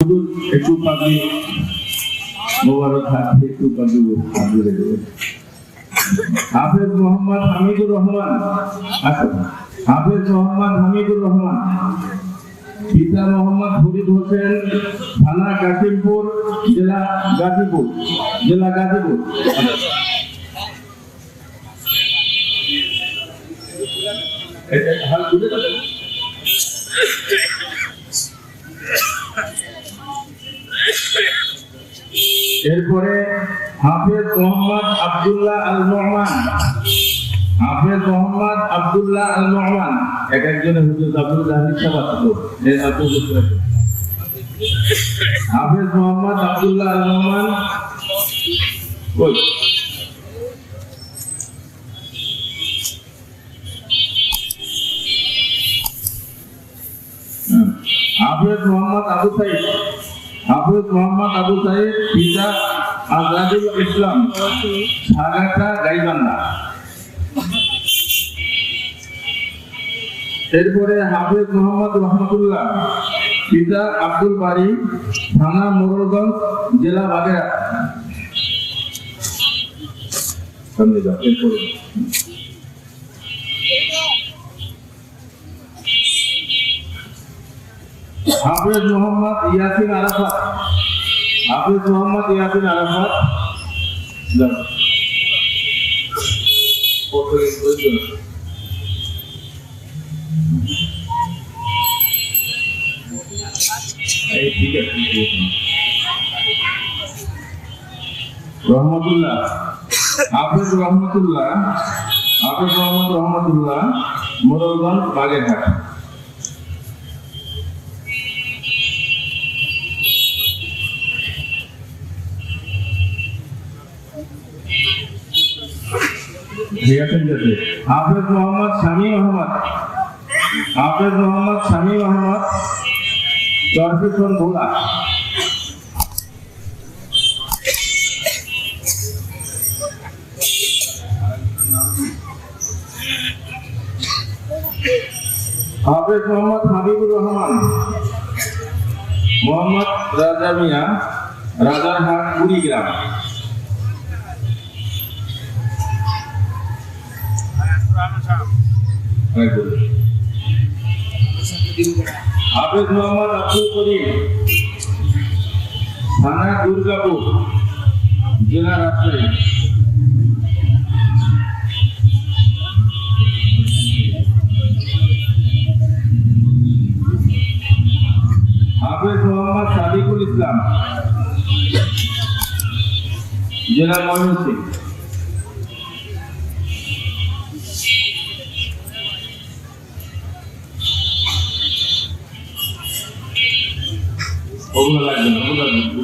হুজুর একটু পাবি মোবারক হাতে একটু পাবি হাফেজ মোহাম্মদ হামিদুর রহমান হাফেজ মোহাম্মদ হামিদুর রহমান পিতা মোহাম্মদ ফরিদ হোসেন থানা কাশিমপুর জেলা গাজীপুর এরপরে হাফেজ মোহাম্মদ আব্দুল্লাহ আল নোমান হাফেজ মোহাম্মদ আব্দুল্লাহ আল নোমান এক একজনের হুজুর আব্দুল্লাহ হাফেজ মোহাম্মদ আব্দুল্লাহ আল নোমান হাফেজ মোহাম্মদ আবু সাইদ পিতা আজাদুল ইসলাম সাগাটা গাইবান্ধা। এরপরে হাফেজ মোহাম্মদ রহমতুল্লাহ পিতা আব্দুল বারী থানা মোড়লগঞ্জ জেলা বাগেরহাট। হাফেজ মোহাম্মদ ইয়াসিন আরাফাত রহমতুল্লাহ হাফেজ মোহাম্মদ রহমতুল্লাহ মোড়লগঞ্জ বাগেরহাট। হাফেজ মোহাম্মদ শামীম আহমদ চরফিসন ভোলা। হাফেজ মোহাম্মদ হাবিবুর রহমান মোহাম্মদ রাজা মিয়া রাজারহাট কুড়িগ্রাম। হাফেজ মোহাম্মদ আব্দুল করিম থানা দুর্গাপুর জেলা রাজশাহী। হাফেজ মোহাম্মদ সাদিকুল ইসলাম জেলা ময়মনসিংহ। ওগুলো লাগবে না, ওগুলো লাগবে।